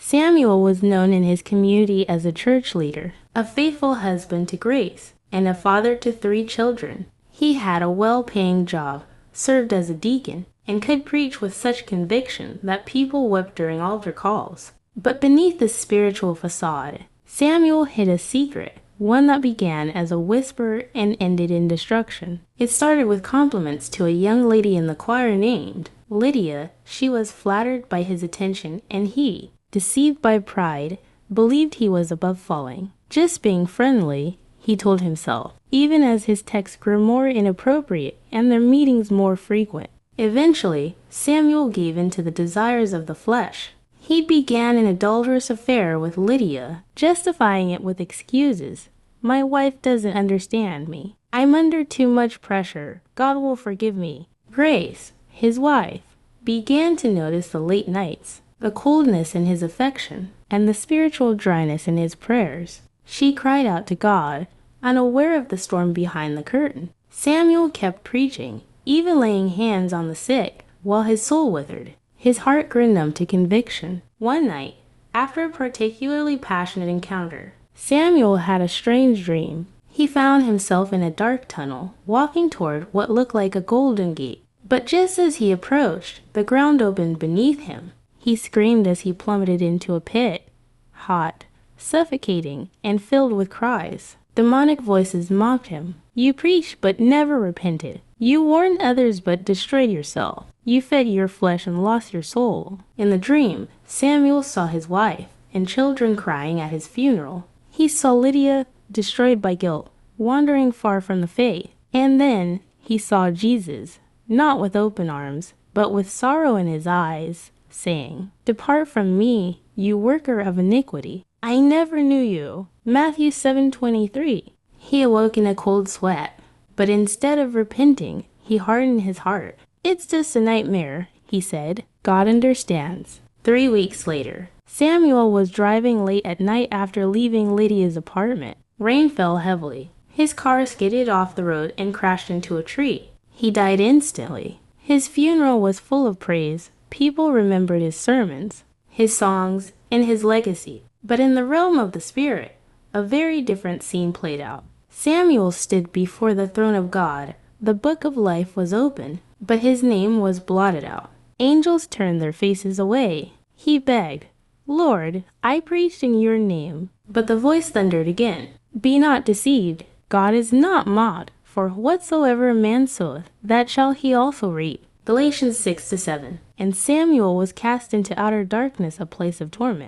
Samuel was known in his community as a church leader, a faithful husband to Grace, and a father to 3 children. He had a well-paying job, served as a deacon, and could preach with such conviction that people wept during altar calls. But beneath this spiritual facade, Samuel hid a secret, one that began as a whisper and ended in destruction. It started with compliments to a young lady in the choir named Lydia. She was flattered by his attention, and he, deceived by pride, believed he was above falling. Just being friendly, he told himself, even as his texts grew more inappropriate and their meetings more frequent. Eventually, Samuel gave in to the desires of the flesh. He began an adulterous affair with Lydia, justifying it with excuses. My wife doesn't understand me. I'm under too much pressure. God will forgive me. Grace, his wife, began to notice the late nights, the coldness in his affection, and the spiritual dryness in his prayers. She cried out to God, unaware of the storm behind the curtain. Samuel kept preaching, even laying hands on the sick, while his soul withered. His heart grew numb to conviction. One night, after a particularly passionate encounter, Samuel had a strange dream. He found himself in a dark tunnel, walking toward what looked like a golden gate. But just as he approached, the ground opened beneath him. He screamed as he plummeted into a pit, hot, suffocating, and filled with cries. Demonic voices mocked him. You preached but never repented. You warned others but destroyed yourself. You fed your flesh and lost your soul. In the dream, Samuel saw his wife and children crying at his funeral. He saw Lydia, destroyed by guilt, wandering far from the faith. And then he saw Jesus, not with open arms, but with sorrow in his eyes, saying, Depart from me, you worker of iniquity. I never knew you. Matthew 7:23. He awoke in a cold sweat, but instead of repenting, he hardened his heart. It's just a nightmare, he said. God understands. 3 weeks later, Samuel was driving late at night after leaving Lydia's apartment. Rain fell heavily. His car skidded off the road and crashed into a tree. He died instantly. His funeral was full of praise. People remembered his sermons, his songs, and his legacy. But in the realm of the spirit, a very different scene played out. Samuel stood before the throne of God. The book of life was open, but his name was blotted out. Angels turned their faces away. He begged, Lord, I preached in your name. But the voice thundered again, Be not deceived. God is not mocked, for whatsoever a man soweth, that shall he also reap. Galatians 6-7. And Samuel was cast into outer darkness, a place of torment.